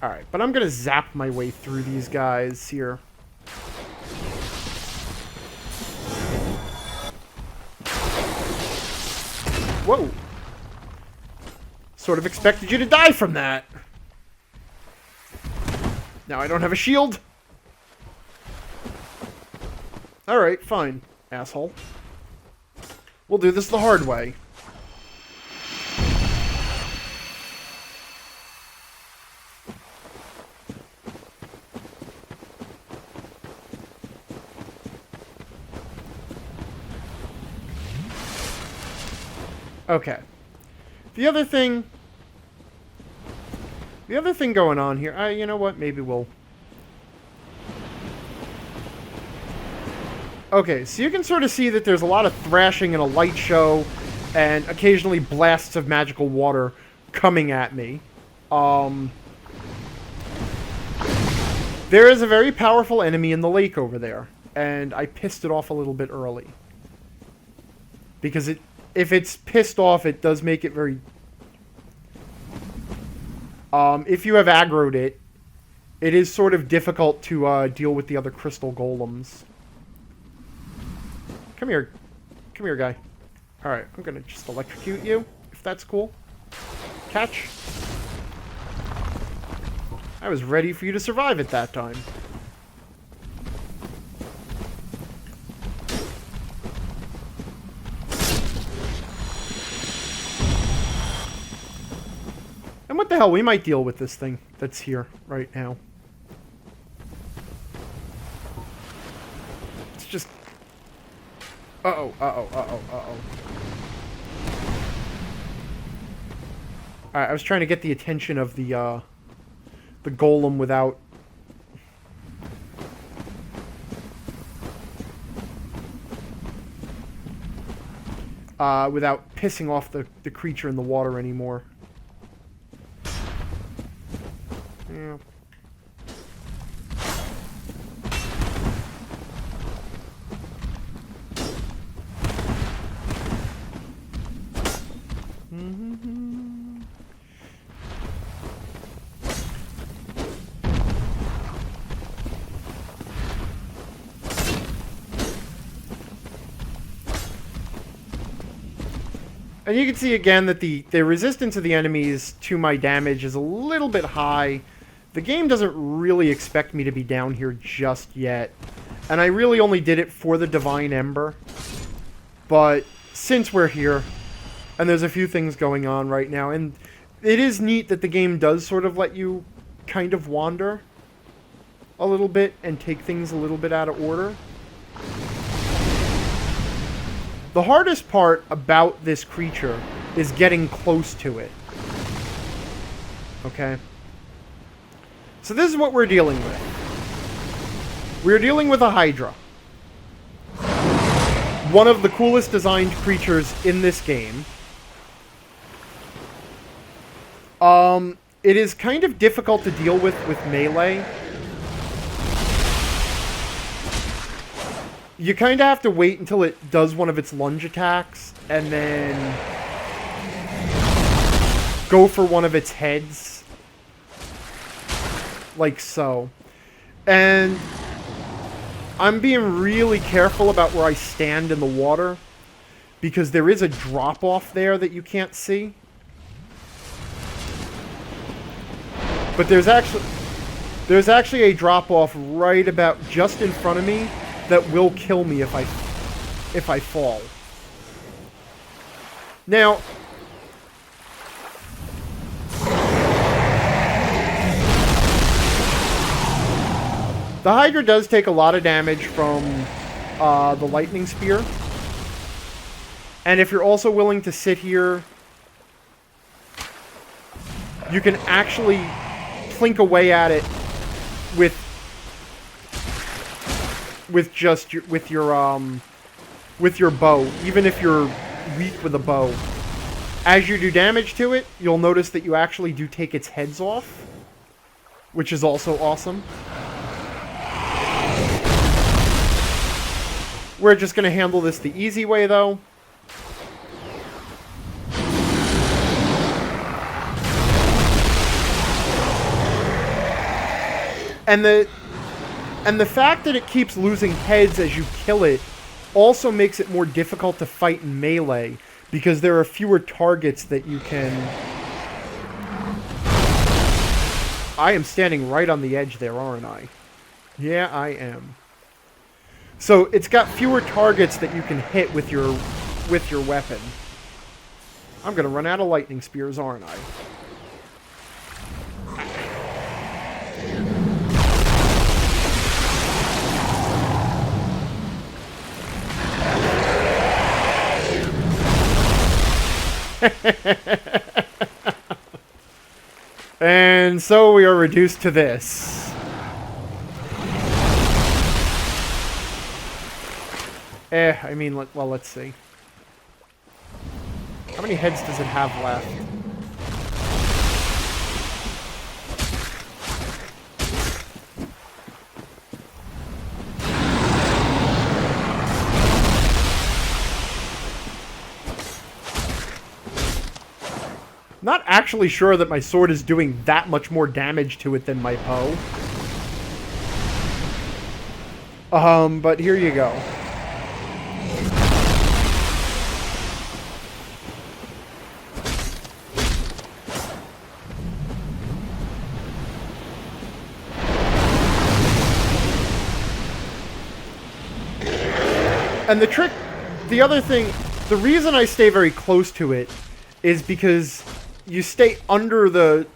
Alright, but I'm gonna zap my way through these guys here. Whoa! Sort of expected you to die from that. Now I don't have a shield. Alright, fine, asshole. We'll do this the hard way. Okay. The other thing going on here, you know what, maybe we'll... Okay, so you can sort of see that there's a lot of thrashing and a light show, and occasionally blasts of magical water coming at me. There is a very powerful enemy in the lake over there, and I pissed it off a little bit early. Because if it's pissed off, it does make it very... if you have aggroed it, it is sort of difficult to deal with the other crystal golems. Come here. Come here, guy. Alright, I'm gonna just electrocute you, if that's cool. Catch. I was ready for you to survive at that time. And what the hell, we might deal with this thing that's here right now. It's just... Uh-oh, uh-oh, uh-oh, uh-oh. Alright, I was trying to get the attention of the golem without... without pissing off the creature in the water anymore. Yeah. And you can see again that the resistance of the enemies to my damage is a little bit high. The game doesn't really expect me to be down here just yet. And I really only did it for the Divine Ember. But since we're here, and there's a few things going on right now, and it is neat that the game does sort of let you kind of wander a little bit and take things a little bit out of order. The hardest part about this creature is getting close to it. Okay? So this is what we're dealing with. We're dealing with a Hydra. One of the coolest designed creatures in this game. It is kind of difficult to deal with melee. You kind of have to wait until it does one of its lunge attacks, and then go for one of its heads. Like so. And I'm being really careful about where I stand in the water, because there is a drop-off there that you can't see. But there's actually a drop-off right about just in front of me that will kill me if I fall. Now, the Hydra does take a lot of damage from the lightning spear. And if you're also willing to sit here, you can actually plink away at it with your bow, even if you're weak with a bow. As you do damage to it, you'll notice that you actually do take its heads off, which is also awesome. We're just going to handle this the easy way, though. And the fact that it keeps losing heads as you kill it also makes it more difficult to fight in melee, because there are fewer targets that you can... I am standing right on the edge there, aren't I? Yeah, I am. So it's got fewer targets that you can hit with your weapon. I'm gonna run out of lightning spears, aren't I? And so we are reduced to this. I mean, well, let's see. How many heads does it have left? Not actually sure that my sword is doing that much more damage to it than my bow. But here you go. And the other thing, the reason I stay very close to it is because you stay under the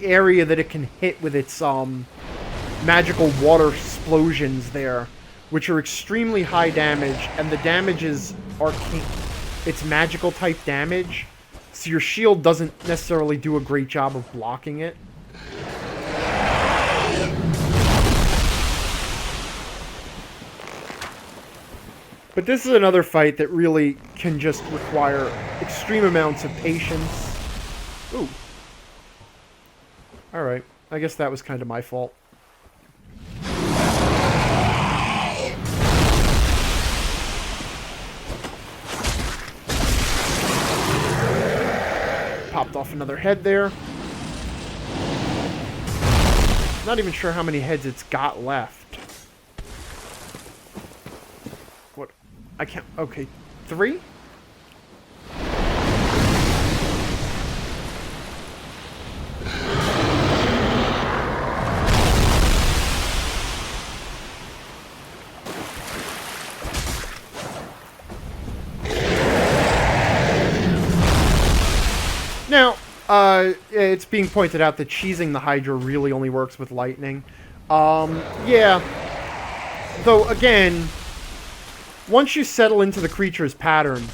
area that it can hit with its magical water explosions there, which are extremely high damage, and the damage is arcane. It's magical type damage, so your shield doesn't necessarily do a great job of blocking it. But this is another fight that really can just require extreme amounts of patience. Ooh. Alright. I guess that was kind of my fault. Popped off another head there. Not even sure how many heads it's got left. I can't... Okay. 3? Now, it's being pointed out that cheesing the Hydra really only works with lightning. Yeah. Though, again... Once you settle into the creature's pattern,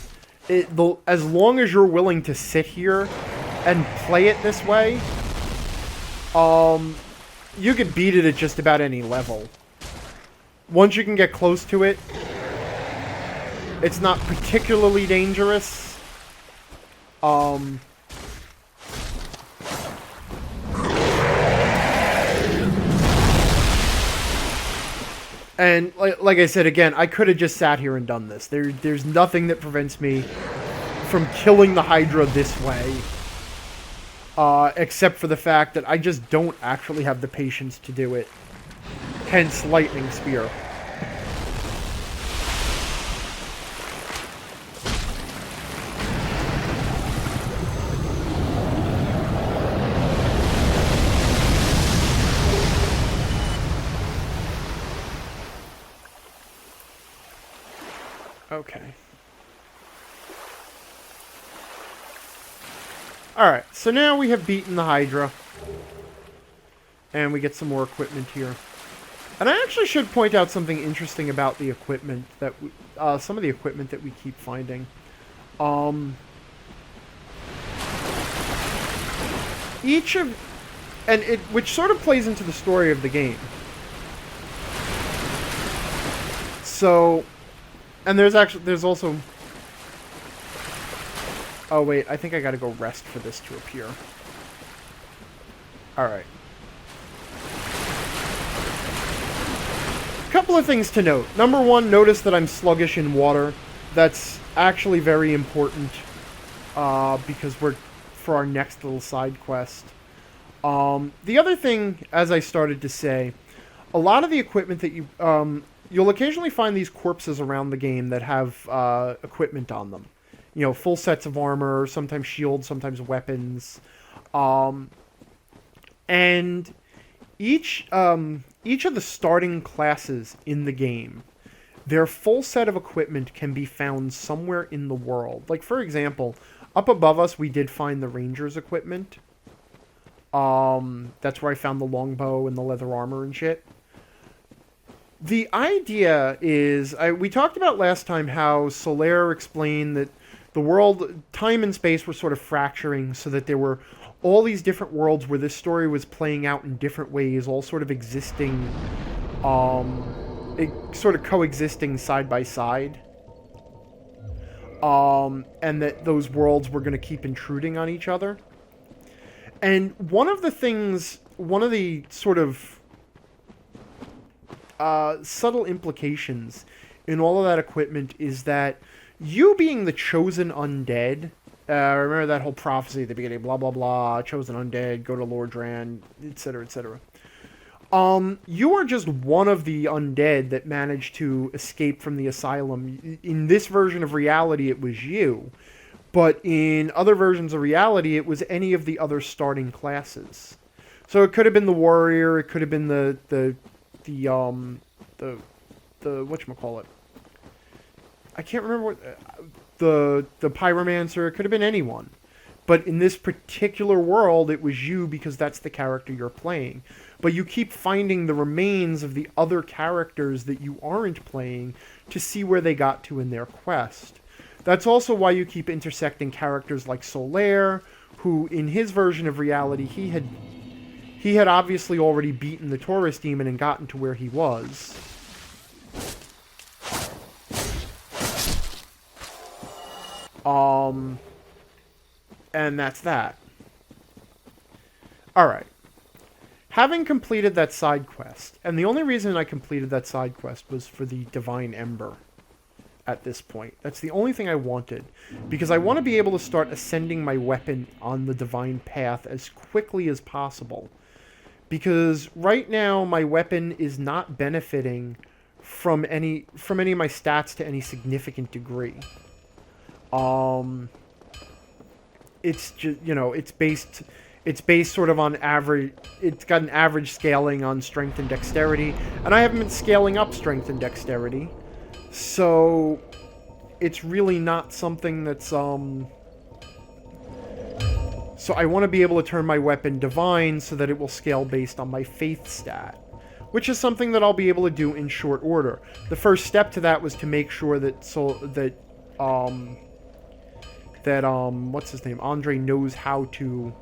as long as you're willing to sit here and play it this way, you can beat it at just about any level. Once you can get close to it, it's not particularly dangerous. And like I said again, I could have just sat here and done this. There's nothing that prevents me from killing the Hydra this way. Except for the fact that I just don't actually have the patience to do it. Hence, Lightning Spear. Okay. Alright, so now we have beaten the Hydra. And we get some more equipment here. And I actually should point out something interesting about the equipment that some of the equipment that we keep finding. Which sort of plays into the story of the game. So, and there's also... Oh wait, I think I gotta go rest for this to appear. Alright. Couple of things to note. Number one, notice that I'm sluggish in water. That's actually very important, because we're for our next little side quest. The other thing, as I started to say, a lot of the equipment that you'll occasionally find these corpses around the game that have equipment on them. You know, full sets of armor, sometimes shields, sometimes weapons. And each of the starting classes in the game, their full set of equipment can be found somewhere in the world. Like, for example, up above us, we did find the Ranger's equipment. That's where I found the longbow and the leather armor and shit. The idea is, we talked about last time how Solaire explained that the world, time and space were sort of fracturing so that there were all these different worlds where this story was playing out in different ways, all sort of existing, sort of coexisting side by side. And that those worlds were going to keep intruding on each other. And one of the sort of subtle implications in all of that equipment is that you being the chosen undead, remember that whole prophecy at the beginning, blah, blah, blah, chosen undead, go to Lordran, etc., etc. You are just one of the undead that managed to escape from the asylum. In this version of reality, it was you. But in other versions of reality, it was any of the other starting classes. So it could have been the warrior, it could have been the whatchamacallit. I can't remember what the pyromancer, it could have been anyone. But in this particular world, it was you because that's the character you're playing. But you keep finding the remains of the other characters that you aren't playing to see where they got to in their quest. That's also why you keep intersecting characters like Solaire, who in his version of reality, he had obviously already beaten the Taurus demon and gotten to where he was. And that's that. Alright. Having completed that side quest, and the only reason I completed that side quest was for the Divine Ember at this point. That's the only thing I wanted, because I want to be able to start ascending my weapon on the Divine Path as quickly as possible. Because right now, my weapon is not benefiting from any of my stats to any significant degree. It's just, you know, it's based sort of on average. It's got an average scaling on strength and dexterity, and I haven't been scaling up strength and dexterity, so it's really not something that's So I want to be able to turn my weapon divine so that it will scale based on my faith stat, which is something that I'll be able to do in short order. The first step to that was to make sure that what's his name? Andre knows how to...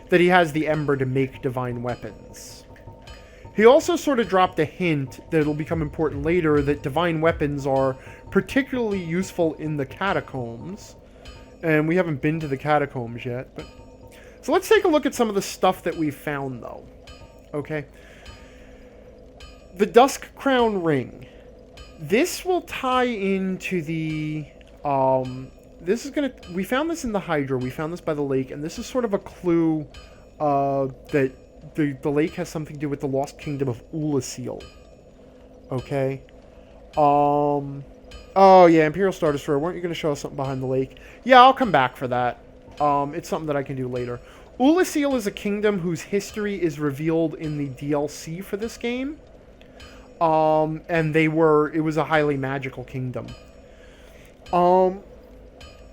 that he has the Ember to make divine weapons. He also sort of dropped a hint that it'll become important later that divine weapons are particularly useful in the catacombs. And we haven't been to the catacombs yet. But... so let's take a look at some of the stuff that we've found, though. Okay? The Dusk Crown Ring. This will tie into the... we found this in the Hydra, we found this by the lake, and this is sort of a clue that the lake has something to do with the lost kingdom of Ulasil. Okay? Oh yeah, Imperial Star Destroyer, weren't you going to show us something behind the lake? Yeah, I'll come back for that. It's something that I can do later. Ulasil is a kingdom whose history is revealed in the DLC for this game. And it was a highly magical kingdom.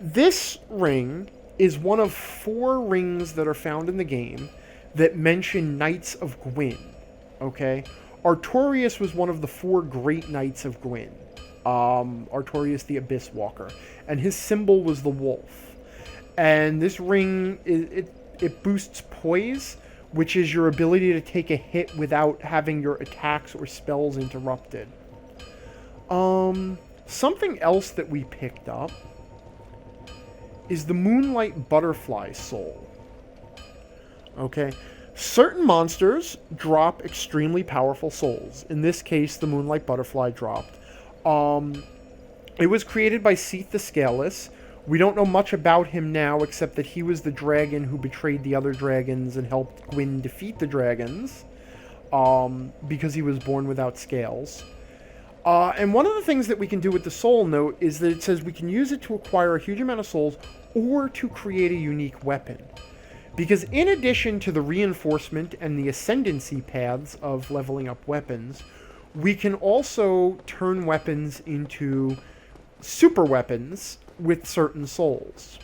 This ring is one of 4 rings that are found in the game that mention Knights of Gwyn. Okay? Artorias was one of the 4 great Knights of Gwyn. Artorias the Abyss Walker. And his symbol was the wolf. And this ring, it boosts poise, which is your ability to take a hit without having your attacks or spells interrupted. Something else that we picked up is the Moonlight Butterfly Soul. Okay? Certain monsters drop extremely powerful souls. In this case, the Moonlight Butterfly dropped. It was created by Seath the Scaleless, We don't know much about him now, except that he was the dragon who betrayed the other dragons and helped Gwyn defeat the dragons, because he was born without scales. And one of the things that we can do with the soul note is that it says we can use it to acquire a huge amount of souls or to create a unique weapon. Because in addition to the reinforcement and the ascendancy paths of leveling up weapons, we can also turn weapons into super weapons with certain souls.